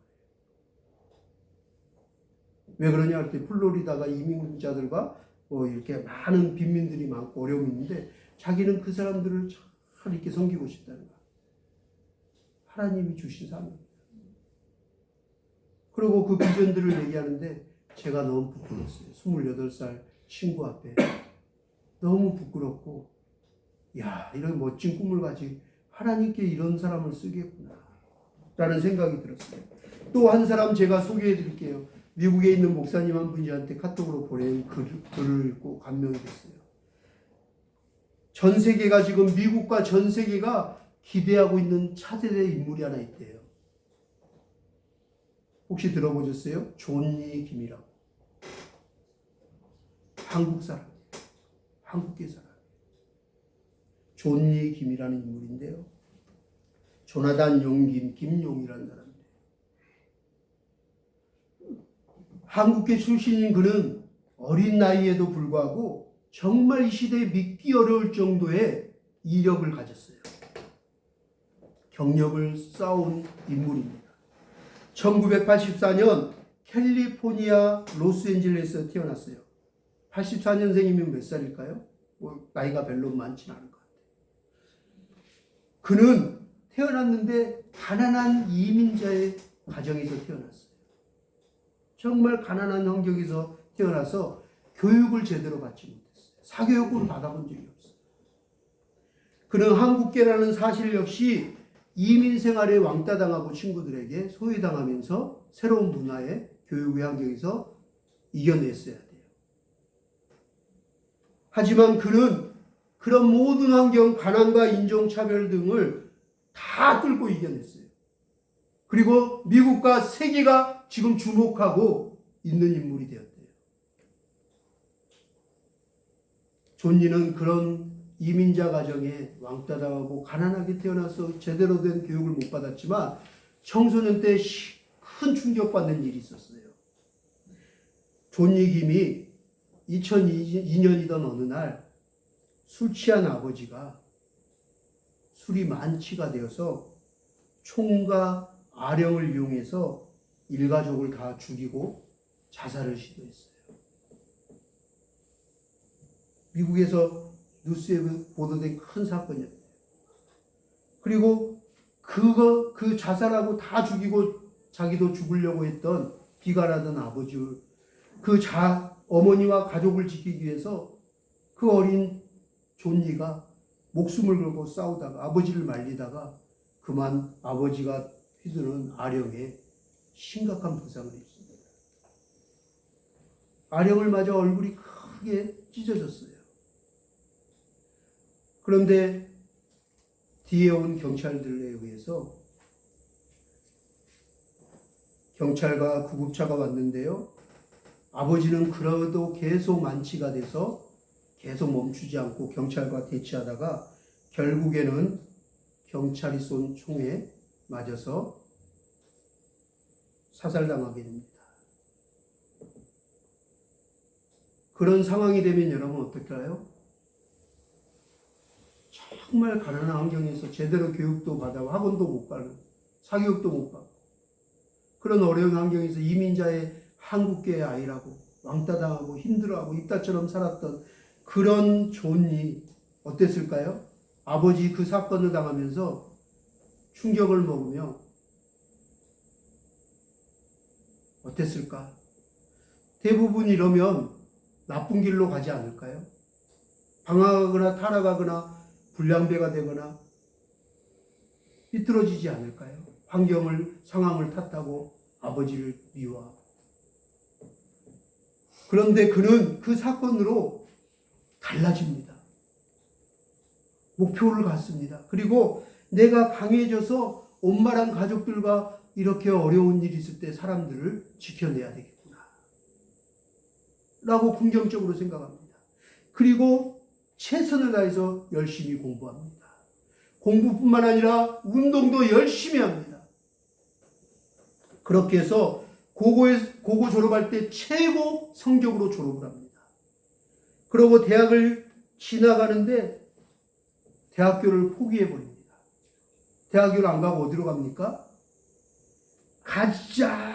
왜 그러냐 그랬더니 플로리다가 이민자들과 이렇게 많은 빈민들이 많고 어려움이 있는데 자기는 그 사람들을 잘 이렇게 섬기고 싶다는 거예요. 하나님이 주신 사명입니다. 그리고 그 비전들을 얘기하는데 제가 너무 부끄러웠어요. 28살 친구 앞에 너무 부끄럽고 이런 멋진 꿈을 가지고 하나님께 이런 사람을 쓰겠구나 라는 생각이 들었어요. 또 한 사람 제가 소개해 드릴게요. 미국에 있는 목사님 한 분이 저한테 카톡으로 보낸 글을 읽고 감명이 됐어요. 전 세계가 지금 미국과 전 세계가 기대하고 있는 차세대 인물이 하나 있대요. 혹시 들어보셨어요? 존니 김이라고. 한국 사람, 한국계 사람. 존니 김이라는 인물인데요. 조나단 용김, 김용이라는 사람인데 한국계 출신인 그는 어린 나이에도 불구하고 정말 이 시대에 믿기 어려울 정도의 이력을 가졌어요. 경력을 쌓아온 인물입니다. 1984년 캘리포니아 로스앤젤레스에서 태어났어요. 84년생이면 몇 살일까요? 나이가 별로 많지는 않을 것 같아요. 그는 태어났는데 가난한 이민자의 가정에서 태어났어요. 정말 가난한 환경에서 태어나서 교육을 제대로 받지 못했어요. 사교육을 받아본 적이 없어요. 그는 한국계라는 사실 역시 이민 생활에 왕따당하고 친구들에게 소외당하면서 새로운 문화의 교육의 환경에서 이겨냈어야 돼요. 하지만 그는 그런 모든 환경, 가난과 인종차별 등을 다 뚫고 이겨냈어요. 그리고 미국과 세계가 지금 주목하고 있는 인물이 되었대요. 존니는 그런 이민자 가정에 왕따당하고 가난하게 태어나서 제대로 된 교육을 못 받았지만 청소년 때 큰 충격받는 일이 있었어요. 존니 김이 2002년이던 어느 날 술 취한 아버지가 술이 만취가 되어서 총과 아령을 이용해서 일가족을 다 죽이고 자살을 시도했어요. 미국에서 뉴스에 보도된 큰 사건이었어요. 그리고 그 자살하고 다 죽이고 자기도 죽으려고 했던 비관하던 아버지를 어머니와 가족을 지키기 위해서 그 어린 존니가 목숨을 걸고 싸우다가 아버지를 말리다가 그만 아버지가 휘두른 아령에 심각한 부상을 입습니다. 아령을 맞아 얼굴이 크게 찢어졌어요. 그런데 뒤에 온 경찰들에 의해서 경찰과 구급차가 왔는데요. 아버지는 그래도 계속 만취가 돼서 계속 멈추지 않고 경찰과 대치하다가 결국에는 경찰이 쏜 총에 맞아서 사살당하게 됩니다. 그런 상황이 되면 여러분 어떨까요? 정말 가난한 환경에서 제대로 교육도 받아 학원도 못 가는, 사교육도 못 받고 그런 어려운 환경에서 이민자의 한국계의 아이라고 왕따당하고 힘들어하고 입다처럼 살았던 그런 존이 어땠을까요? 아버지 그 사건을 당하면서 충격을 먹으며 어땠을까? 대부분 이러면 나쁜 길로 가지 않을까요? 방황하거나 타락하거나 불량배가 되거나 삐뚤어지지 않을까요? 상황을 탓하고 아버지를 미워하고. 그런데 그는 그 사건으로 달라집니다. 목표를 갖습니다. 그리고 내가 강해져서 엄마랑 가족들과 이렇게 어려운 일이 있을 때 사람들을 지켜내야 되겠구나 라고 긍정적으로 생각합니다. 그리고 최선을 다해서 열심히 공부합니다. 공부뿐만 아니라 운동도 열심히 합니다. 그렇게 해서 고고 졸업할 때 최고 성적으로 졸업을 합니다. 그리고 대학을 지나가는데 대학교를 포기해버립니다. 대학교를 안 가고 어디로 갑니까? 가장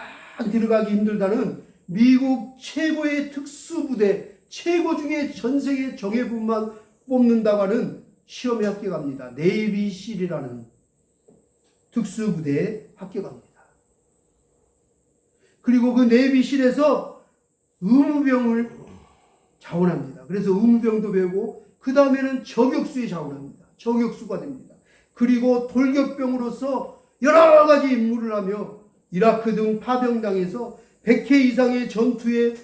들어가기 힘들다는 미국 최고의 특수부대, 최고 중에 전 세계 정예부만 뽑는다고 하는 시험에 합격합니다. 네이비실이라는 특수부대에 합격합니다. 그리고 그 네이비실에서 의무병을 자원합니다. 그래서 의무병도 배우고 그 다음에는 저격수에 자원합니다. 저격수가 됩니다. 그리고 돌격병으로서 여러 가지 임무를 하며 이라크 등 파병당에서 100회 이상의 전투에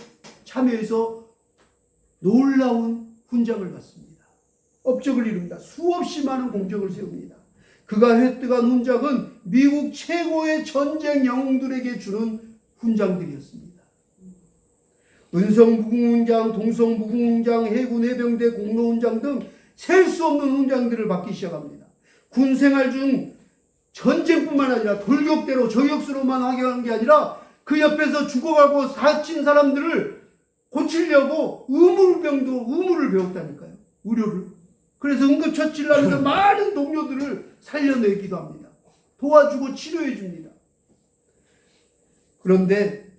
참여해서 놀라운 훈장을 받습니다. 업적을 이룹니다. 수없이 많은 공적을 세웁니다. 그가 획득한 훈장은 미국 최고의 전쟁 영웅들에게 주는 훈장들이었습니다. 은성무궁훈장, 동성무궁훈장, 해군 해병대 공로훈장 등 셀 수 없는 훈장들을 받기 시작합니다. 군생활 중 전쟁뿐만 아니라 돌격대로 저격수로만 하게 하는 게 아니라 그 옆에서 죽어가고 다친 사람들을 고치려고 의무를 배웠다니까요. 의료를. 그래서 응급처치를 하면서 많은 동료들을 살려내기도 합니다. 도와주고 치료해 줍니다. 그런데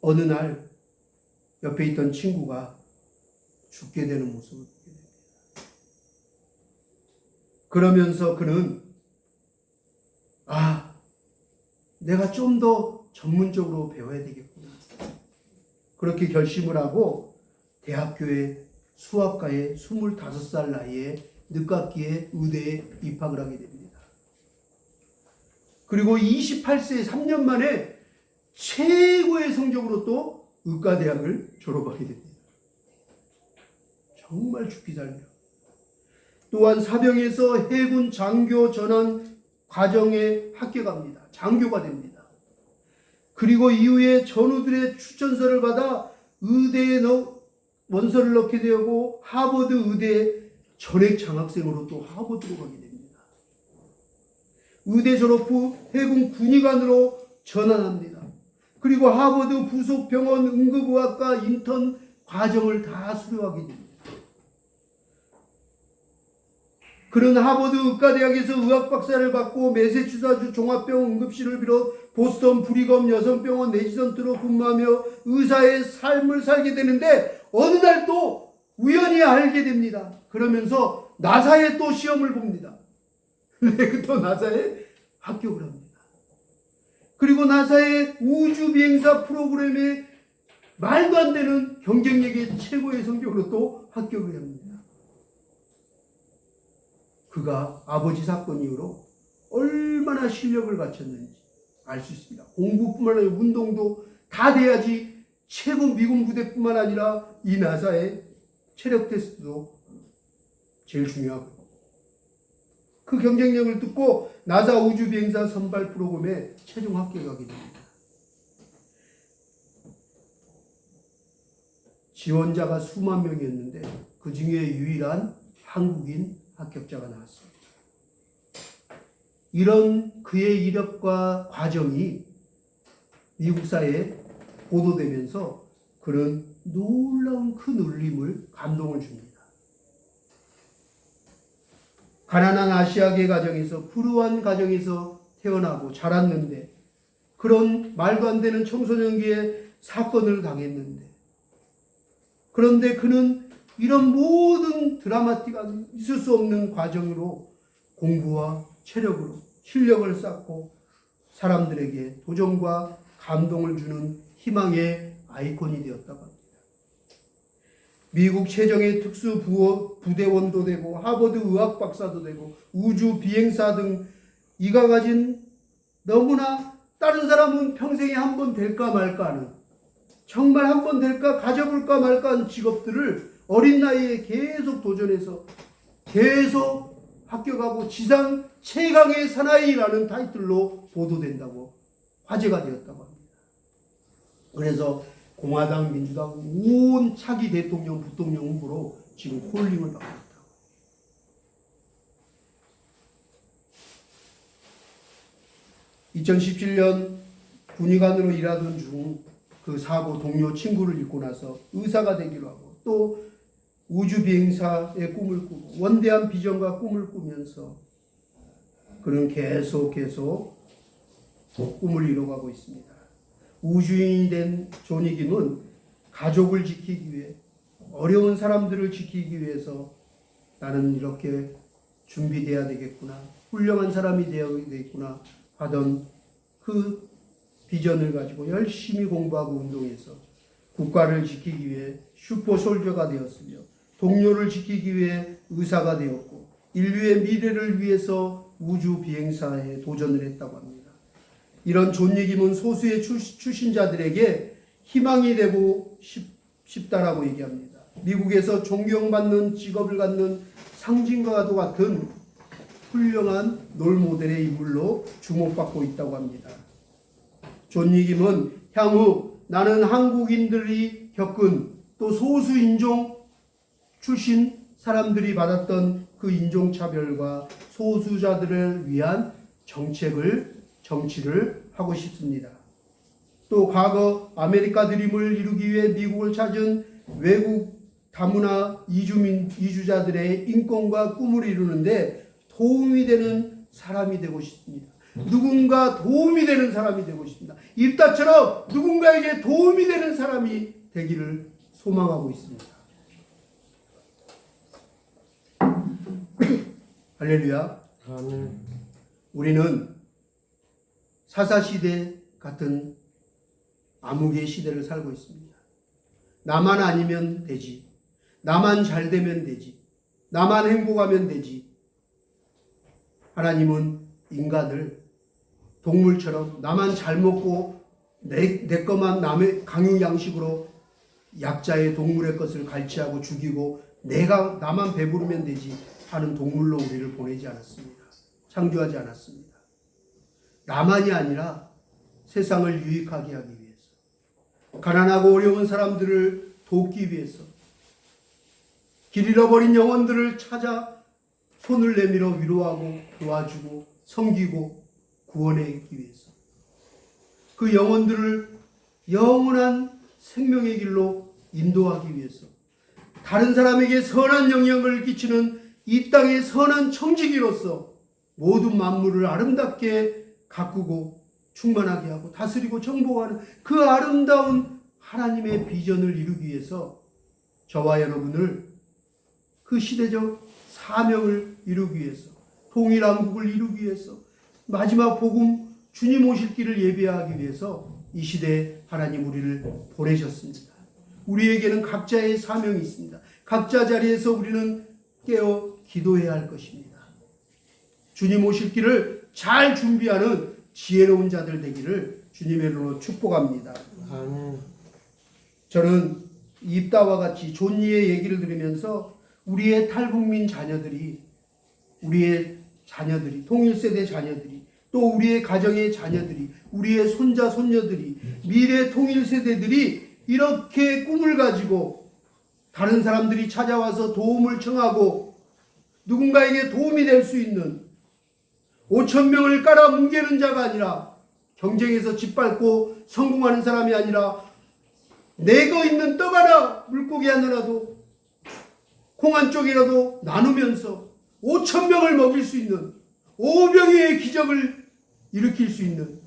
어느 날 옆에 있던 친구가 죽게 되는 모습을 보게 됩니다. 그러면서 그는 내가 좀 더 전문적으로 배워야 되겠구나. 그렇게 결심을 하고 대학교의 수학과에 25살 나이에 늦깎이에 의대에 입학을 하게 됩니다. 그리고 28세에 3년 만에 최고의 성적으로 또 의과대학을 졸업하게 됩니다. 정말 죽기 살려. 또한 사병에서 해군 장교 전환 과정에 합격합니다. 장교가 됩니다. 그리고 이후에 전우들의 추천서를 받아 의대에 원서를 넣게 되고 하버드 의대 전액 장학생으로 또 하버드로 가게 됩니다. 의대 졸업 후 해군 군의관으로 전환합니다. 그리고 하버드 부속 병원 응급의학과 인턴 과정을 다 수료하게 됩니다. 그는 하버드 의과대학에서 의학 박사를 받고 매세추세츠 종합병원 응급실을 비롯 보스턴 브리검 여성병원 레지던트로 근무하며 의사의 삶을 살게 되는데 어느 날 또 우연히 알게 됩니다. 그러면서 나사에 또 시험을 봅니다. 근데 또 나사에 합격을 합니다. 그리고 나사의 우주 비행사 프로그램에 말도 안 되는 경쟁력의 최고의 성적으로 또 합격을 합니다. 그가 아버지 사건 이후로 얼마나 실력을 갖췄는지 알 수 있습니다. 공부뿐만 아니라 운동도 다 돼야지 최고 미군 부대뿐만 아니라 이 나사의 체력 테스트도 제일 중요하고, 그 경쟁력을 뚫고 나사 우주 비행사 선발 프로그램에 최종 합격하게 됩니다. 지원자가 수만 명이었는데 그 중에 유일한 한국인 합격자가 나왔습니다. 이런 그의 이력과 과정이 미국 사회에 보도되면서 그는 놀라운 큰 울림을, 감동을 줍니다. 가난한 아시아계 가정에서, 불우한 가정에서 태어나고 자랐는데, 그런 말도 안 되는 청소년기에 사건을 당했는데, 그런데 그는 이런 모든 드라마틱한 있을 수 없는 과정으로 공부와 체력으로 실력을 쌓고 사람들에게 도전과 감동을 주는 희망의 아이콘이 되었다고 합니다. 미국 최정예 특수 부대원도 되고 하버드 의학 박사도 되고 우주 비행사 등 이가 가진 너무나 다른 사람은 평생에 한 번 될까 말까 하는, 정말 한 번 될까 가져볼까 말까 하는 직업들을 어린 나이에 계속 도전해서 계속 합격하고 지상 최강의 사나이라는 타이틀로 보도된다고, 화제가 되었다고 합니다. 그래서 공화당, 민주당 온 차기 대통령, 부통령 후보로 지금 콜링을 받고 있다고. (2017년) 군의관으로 일하던 중 그 사고 동료 친구를 잃고 나서 의사가 되기로 하고, 또 우주 비행사의 꿈을 꾸고 원대한 비전과 꿈을 꾸면서 그는 계속 꿈을 이뤄가고 있습니다. 우주인이 된 존이 김은 가족을 지키기 위해, 어려운 사람들을 지키기 위해서 나는 이렇게 준비돼야 되겠구나, 훌륭한 사람이 되어야 되겠구나 하던 그 비전을 가지고 열심히 공부하고 운동해서 국가를 지키기 위해 슈퍼솔저가 되었으며, 동료를 지키기 위해 의사가 되었고, 인류의 미래를 위해서 우주 비행사에 도전을 했다고 합니다. 이런 존 얘기는 소수의 출신자들에게 희망이 되고 싶다라고 얘기합니다. 미국에서 존경받는 직업을 갖는 상징과도 같은 훌륭한 롤모델의 인물로 주목받고 있다고 합니다. 존 얘기는 향후 나는 한국인들이 겪은, 또 소수 인종 출신 사람들이 받았던 그 인종차별과 소수자들을 위한 정치를 하고 싶습니다. 또 과거 아메리카 드림을 이루기 위해 미국을 찾은 외국 다문화 이주자들의 인권과 꿈을 이루는데 도움이 되는 사람이 되고 싶습니다. 누군가 도움이 되는 사람이 되고 싶습니다. 입다처럼 누군가에게 도움이 되는 사람이 되기를 소망하고 있습니다. 할렐루야. 아멘. 우리는 사사시대 같은 암흑의 시대를 살고 있습니다. 나만 아니면 되지, 나만 잘 되면 되지, 나만 행복하면 되지. 하나님은 인간을 동물처럼 나만 잘 먹고 내 것만 남의 강요 양식으로 약자의 동물의 것을 갈취하고 죽이고 나만 배부르면 되지 하는 동물로 우리를 보내지 않았습니다. 창조하지 않았습니다. 나만이 아니라 세상을 유익하게 하기 위해서, 가난하고 어려운 사람들을 돕기 위해서, 길 잃어버린 영혼들을 찾아 손을 내밀어 위로하고 도와주고 섬기고 구원하기 위해서, 그 영혼들을 영원한 생명의 길로 인도하기 위해서, 다른 사람에게 선한 영향을 끼치는 이 땅의 선한 청지기로서 모든 만물을 아름답게 가꾸고 충만하게 하고 다스리고 정복하는 그 아름다운 하나님의 비전을 이루기 위해서 저와 여러분을 그 시대적 사명을 이루기 위해서, 통일한국을 이루기 위해서, 마지막 복음 주님 오실 길을 예배하기 위해서 이 시대에 하나님 우리를 보내셨습니다. 우리에게는 각자의 사명이 있습니다. 각자 자리에서 우리는 깨어 기도해야 할 것입니다. 주님 오실 길을 잘 준비하는 지혜로운 자들 되기를 주님의 이름으로 축복합니다. 아멘. 저는 입다와 같이 존리의 얘기를 들으면서 우리의 탈북민 자녀들이, 우리의 자녀들이, 통일세대 자녀들이, 또 우리의 가정의 자녀들이, 우리의 손자 손녀들이, 미래 통일세대들이 이렇게 꿈을 가지고 다른 사람들이 찾아와서 도움을 청하고 누군가에게 도움이 될 수 있는 5,000명을 깔아 뭉개는 자가 아니라, 경쟁에서 짓밟고 성공하는 사람이 아니라, 내거 있는 떡 하나, 물고기 하나라도, 콩 한 쪽이라도 나누면서 5,000명을 먹일 수 있는, 5병의 기적을 일으킬 수 있는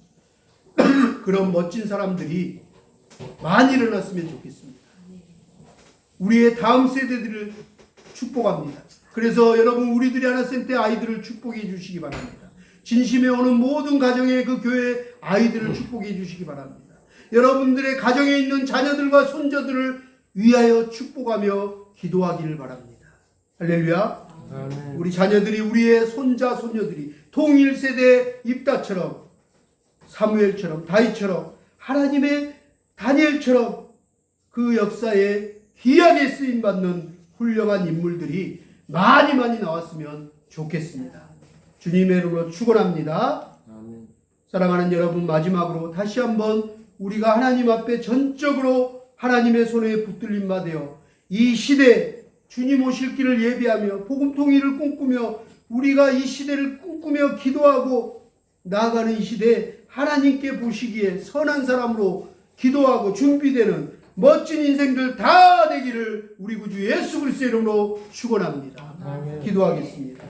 그런 멋진 사람들이 많이 일어났으면 좋겠습니다. 우리의 다음 세대들을 축복합니다. 그래서 여러분, 우리들이 하나센터 아이들을 축복해 주시기 바랍니다. 진심에 오는 모든 가정의 그 교회 아이들을 축복해 주시기 바랍니다. 여러분들의 가정에 있는 자녀들과 손자들을 위하여 축복하며 기도하기를 바랍니다. 할렐루야. 아멘. 우리 자녀들이, 우리의 손자 손녀들이 통일세대 입다처럼, 사무엘처럼, 다윗처럼, 하나님의 다니엘처럼 그 역사에 귀하게 쓰임받는 훌륭한 인물들이 많이 나왔으면 좋겠습니다. 주님의 이름으로 축원합니다. 아멘. 사랑하는 여러분, 마지막으로 다시 한번 우리가 하나님 앞에 전적으로 하나님의 손에 붙들림 받아 이 시대 주님 오실 길을 예비하며 복음 통일을 꿈꾸며 우리가 이 시대를 꿈꾸며 기도하고 나아가는 이 시대에 하나님께 보시기에 선한 사람으로 기도하고 준비되는 멋진 인생들 다 되기를 우리 구주 예수 그리스도의 이름으로 축원합니다. 아멘. 기도하겠습니다.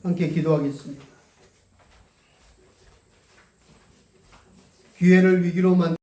함께 기도하겠습니다. 기회를 위기로 만